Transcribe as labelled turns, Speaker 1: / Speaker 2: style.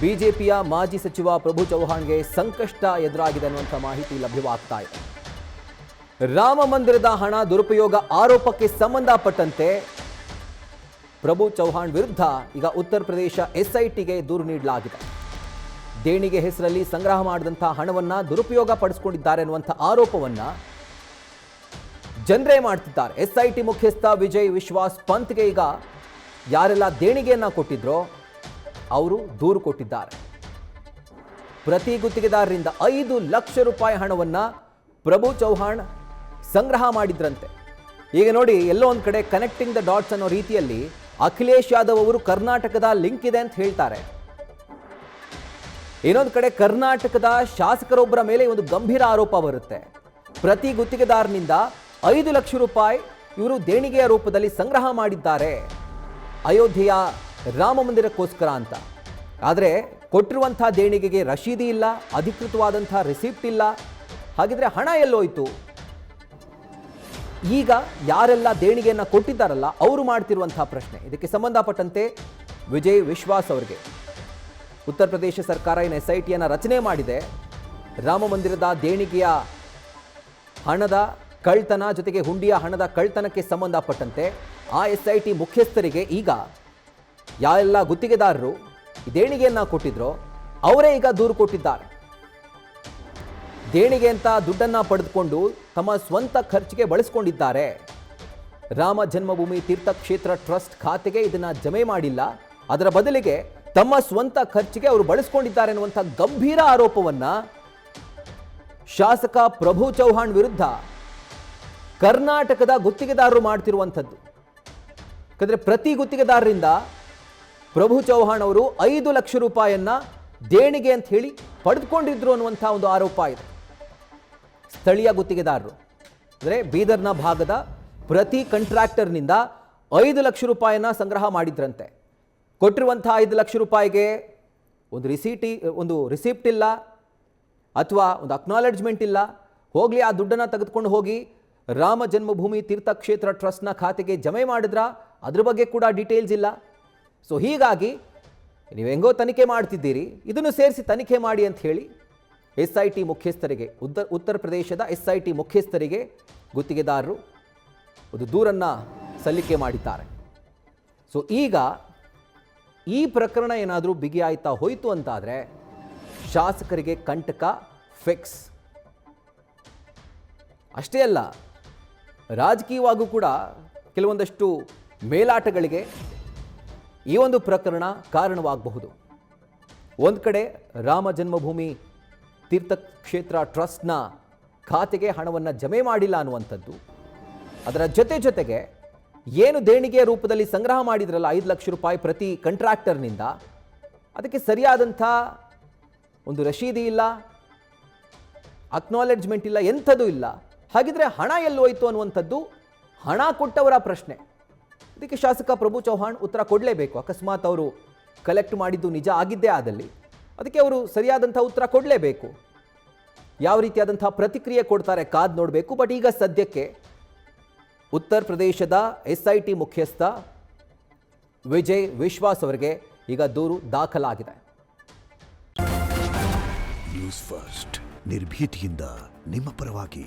Speaker 1: ಬಿಜೆಪಿಯ ಮಾಜಿ ಸಚಿವ ಪ್ರಭು ಚೌಹಾಣ್ಗೆ ಸಂಕಷ್ಟ ಎದುರಾಗಿದೆ ಅನ್ನುವಂಥ ಮಾಹಿತಿ ಲಭ್ಯವಾಗ್ತಾ ಇದೆ. ರಾಮ ಮಂದಿರದ ಹಣ ದುರುಪಯೋಗ ಆರೋಪಕ್ಕೆ ಸಂಬಂಧಪಟ್ಟಂತೆ ಪ್ರಭು ಚೌಹಾಣ್ ವಿರುದ್ಧ ಈಗ ಉತ್ತರ ಪ್ರದೇಶ ಎಸ್ಐಟಿಗೆ ದೂರು ನೀಡಲಾಗಿದೆ. ದೇಣಿಗೆ ಹೆಸರಲ್ಲಿ ಸಂಗ್ರಹ ಮಾಡಿದಂಥ ಹಣವನ್ನ ದುರುಪಯೋಗ ಪಡಿಸಿಕೊಂಡಿದ್ದಾರೆ ಅನ್ನುವಂಥ ಆರೋಪವನ್ನ ಜನರೇ ಮಾಡ್ತಿದ್ದಾರೆ. ಎಸ್ಐಟಿ ಮುಖ್ಯಸ್ಥ ವಿಜಯ್ ವಿಶ್ವಾಸ್ ಪಂತ್ಗೆ ಈಗ ಯಾರೆಲ್ಲ ದೇಣಿಗೆಯನ್ನ ಕೊಟ್ಟಿದ್ರೋ ಅವರು ದೂರು ಕೊಟ್ಟಿದ್ದಾರೆ. ಪ್ರತಿ ಗುತ್ತಿಗೆದಾರರಿಂದ 5 ಲಕ್ಷ ರೂಪಾಯಿ ಹಣವನ್ನ ಪ್ರಭು ಚೌಹಾಣ್ ಸಂಗ್ರಹ ಮಾಡಿದ್ರಂತೆ. ಈಗ ನೋಡಿ, ಎಲ್ಲೋ ಒಂದು ಕಡೆ ಕನೆಕ್ಟಿಂಗ್ ದ ಡಾಟ್ಸ್ ಅನ್ನೋ ರೀತಿಯಲ್ಲಿ ಅಖಿಲೇಶ್ ಯಾದವ್ ಅವರು ಕರ್ನಾಟಕದ ಲಿಂಕ್ ಇದೆ ಅಂತ ಹೇಳ್ತಾರೆ. ಇನ್ನೊಂದು ಕಡೆ ಕರ್ನಾಟಕದ ಶಾಸಕರೊಬ್ಬರ ಮೇಲೆ ಒಂದು ಗಂಭೀರ ಆರೋಪ ಬರುತ್ತೆ. ಪ್ರತಿ ಗುತ್ತಿಗೆದಾರನಿಂದ 5 ಲಕ್ಷ ರೂಪಾಯಿ ಇವರು ದೇಣಿಗೆಯ ರೂಪದಲ್ಲಿ ಸಂಗ್ರಹ ಮಾಡಿದ್ದಾರೆ ಅಯೋಧ್ಯೆಯ ರಾಮ ಮಂದಿರಕ್ಕೋಸ್ಕರ ಅಂತ. ಆದರೆ ಕೊಟ್ಟಿರುವಂಥ ದೇಣಿಗೆಗೆ ರಶೀದಿ ಇಲ್ಲ, ಅಧಿಕೃತವಾದಂಥ ರಿಸಿಪ್ಟ್ ಇಲ್ಲ. ಹಾಗಿದ್ರೆ ಹಣ ಎಲ್ಲೋಯ್ತು? ಈಗ ಯಾರೆಲ್ಲ ದೇಣಿಗೆಯನ್ನು ಕೊಟ್ಟಿದ್ದಾರಲ್ಲ ಅವರು ಮಾಡ್ತಿರುವಂತಹ ಪ್ರಶ್ನೆ. ಇದಕ್ಕೆ ಸಂಬಂಧಪಟ್ಟಂತೆ ವಿಜಯ್ ವಿಶ್ವಾಸ್ ಅವರಿಗೆ ಉತ್ತರ ಪ್ರದೇಶ ಸರ್ಕಾರ ಏನು ಎಸ್ಐಟಿಯನ್ನು ರಚನೆ ಮಾಡಿದೆ, ರಾಮ ಮಂದಿರದ ದೇಣಿಗೆಯ ಹಣದ ಕಳ್ತನ ಜೊತೆಗೆ ಹುಂಡಿಯ ಹಣದ ಕಳ್ತನಕ್ಕೆ ಸಂಬಂಧಪಟ್ಟಂತೆ ಆ ಎಸ್ಐಟಿ ಮುಖ್ಯಸ್ಥರಿಗೆ ಈಗ ಯಾರೆಲ್ಲ ಗುತ್ತಿಗೆದಾರರು ದೇಣಿಗೆಯನ್ನು ಕೊಟ್ಟಿದ್ರೋ ಅವರೇ ಈಗ ದೂರು ಕೊಟ್ಟಿದ್ದಾರೆ. ದೇಣಿಗೆ ಅಂತ ದುಡ್ಡನ್ನು ಪಡೆದುಕೊಂಡು ತಮ್ಮ ಸ್ವಂತ ಖರ್ಚಿಗೆ ಬಳಸಿಕೊಂಡಿದ್ದಾರೆ. ರಾಮ ಜನ್ಮಭೂಮಿ ತೀರ್ಥಕ್ಷೇತ್ರ ಟ್ರಸ್ಟ್ ಖಾತೆಗೆ ಇದನ್ನ ಜಮೆ ಮಾಡಿಲ್ಲ, ಅದರ ಬದಲಿಗೆ ತಮ್ಮ ಸ್ವಂತ ಖರ್ಚಿಗೆ ಅವರು ಬಳಸಿಕೊಂಡಿದ್ದಾರೆ ಅನ್ನುವಂಥ ಗಂಭೀರ ಆರೋಪವನ್ನ ಶಾಸಕ ಪ್ರಭು ಚೌಹಾಣ್ ವಿರುದ್ಧ ಕರ್ನಾಟಕದ ಗುತ್ತಿಗೆದಾರರು ಮಾಡ್ತಿರುವಂಥದ್ದು. ಯಾಕಂದ್ರೆ ಪ್ರತಿ ಗುತ್ತಿಗೆದಾರರಿಂದ ಪ್ರಭು ಚೌಹಾಣ್ ಅವರು 5 ಲಕ್ಷ ರೂಪಾಯಿಯನ್ನ ದೇಣಿಗೆ ಅಂತ ಹೇಳಿ ಪಡೆದುಕೊಂಡಿದ್ರು ಅನ್ನುವಂಥ ಒಂದು ಆರೋಪ ಇದೆ. ಸ್ಥಳೀಯ ಗುತ್ತಿಗೆದಾರರು ಅಂದರೆ ಬೀದರ್ನ ಭಾಗದ ಪ್ರತಿ ಕಾಂಟ್ರಾಕ್ಟರ್ನಿಂದ 5 ಲಕ್ಷ ರೂಪಾಯಿಯನ್ನ ಸಂಗ್ರಹ ಮಾಡಿದ್ರಂತೆ. ಕೊಟ್ಟಿರುವಂಥ 5 ಲಕ್ಷ ರೂಪಾಯಿಗೆ ಒಂದು ರಿಸಿಪ್ಟ್ ಇಲ್ಲ ಅಥವಾ ಒಂದು ಅಕ್ನಾಲೆಡ್ಜ್ಮೆಂಟ್ ಇಲ್ಲ. ಹೋಗಲಿ, ಆ ದುಡ್ಡನ್ನು ತೆಗೆದುಕೊಂಡು ಹೋಗಿ ರಾಮ ಜನ್ಮಭೂಮಿ ತೀರ್ಥಕ್ಷೇತ್ರ ಟ್ರಸ್ಟ್ನ ಖಾತೆಗೆ ಜಮೆ ಮಾಡಿದ್ರ ಅದ್ರ ಬಗ್ಗೆ ಕೂಡ ಡೀಟೇಲ್ಸ್ ಇಲ್ಲ. ಸೊ ಹೀಗಾಗಿ ನೀವು ಹೆಂಗೋ ತನಿಖೆ ಮಾಡ್ತಿದ್ದೀರಿ, ಇದನ್ನು ಸೇರಿಸಿ ತನಿಖೆ ಮಾಡಿ ಅಂತ ಹೇಳಿ ಎಸ್ಐಟಿ ಮುಖ್ಯಸ್ಥರಿಗೆ, ಉತ್ತರ ಪ್ರದೇಶದ ಎಸ್ಐಟಿ ಮುಖ್ಯಸ್ಥರಿಗೆ ಗುತ್ತಿಗೆದಾರರು ಒಂದು ದೂರನ್ನು ಸಲ್ಲಿಕೆ ಮಾಡಿದ್ದಾರೆ. ಸೊ ಈಗ ಈ ಪ್ರಕರಣ ಏನಾದರೂ ಬಿಗಿಯಾಯ್ತಾ ಹೋಯಿತು ಅಂತಾದರೆ ಶಾಸಕರಿಗೆ ಕಂಟಕ ಫಿಕ್ಸ್. ಅಷ್ಟೇ ಅಲ್ಲ, ರಾಜಕೀಯವಾಗೂ ಕೂಡ ಕೆಲವೊಂದಷ್ಟು ಮೇಲಾಟಗಳಿಗೆ ಈ ಒಂದು ಪ್ರಕರಣ ಕಾರಣವಾಗಬಹುದು. ಒಂದು ಕಡೆ ರಾಮ ಜನ್ಮಭೂಮಿ ತೀರ್ಥಕ್ಷೇತ್ರ ಟ್ರಸ್ಟ್ನ ಖಾತೆಗೆ ಹಣವನ್ನು ಜಮೆ ಮಾಡಿಲ್ಲ ಅನ್ನುವಂಥದ್ದು, ಅದರ ಜೊತೆಗೆ ಏನು ದೇಣಿಗೆಯ ರೂಪದಲ್ಲಿ ಸಂಗ್ರಹ ಮಾಡಿದ್ರಲ್ಲ 5 ಲಕ್ಷ ರೂಪಾಯಿ ಪ್ರತಿ ಕಾಂಟ್ರಾಕ್ಟರ್ನಿಂದ, ಅದಕ್ಕೆ ಸರಿಯಾದಂಥ ಒಂದು ರಶೀದಿ ಇಲ್ಲ, ಅಕ್ನಾಲೆಡ್ಜ್ಮೆಂಟ್ ಇಲ್ಲ, ಎಂಥದ್ದು ಇಲ್ಲ. ಹಾಗಿದ್ರೆ ಹಣ ಎಲ್ಲೋಯ್ತು ಅನ್ನುವಂಥದ್ದು ಹಣ ಕೊಟ್ಟವರ ಪ್ರಶ್ನೆ. ಇದಕ್ಕೆ ಶಾಸಕ ಪ್ರಭು ಚೌಹಾಣ್ ಉತ್ತರ ಕೊಡಲೇಬೇಕು. ಅಕಸ್ಮಾತ್ ಅವರು ಕಲೆಕ್ಟ್ ಮಾಡಿದ್ದು ನಿಜ ಆಗಿದ್ದೇ ಆದಲ್ಲಿ ಅದಕ್ಕೆ ಅವರು ಸರಿಯಾದಂಥ ಉತ್ತರ ಕೊಡಲೇಬೇಕು. ಯಾವ ರೀತಿಯಾದಂಥ ಪ್ರತಿಕ್ರಿಯೆ ಕೊಡ್ತಾರೆ ಕಾದ್ ನೋಡಬೇಕು. ಬಟ್ ಈಗ ಸದ್ಯಕ್ಕೆ ಉತ್ತರ ಪ್ರದೇಶದ ಎಸ್ಐಟಿ ಮುಖ್ಯಸ್ಥ ವಿಜಯ್ ವಿಶ್ವಾಸ್ ಅವರಿಗೆ ಈಗ ದೂರು ದಾಖಲಾಗಿದೆ.
Speaker 2: ನ್ಯೂಸ್ ಫಸ್ಟ್ ನಿರ್ಭೀತಿಯಿಂದ ನಿಮ್ಮ ಪರವಾಗಿ.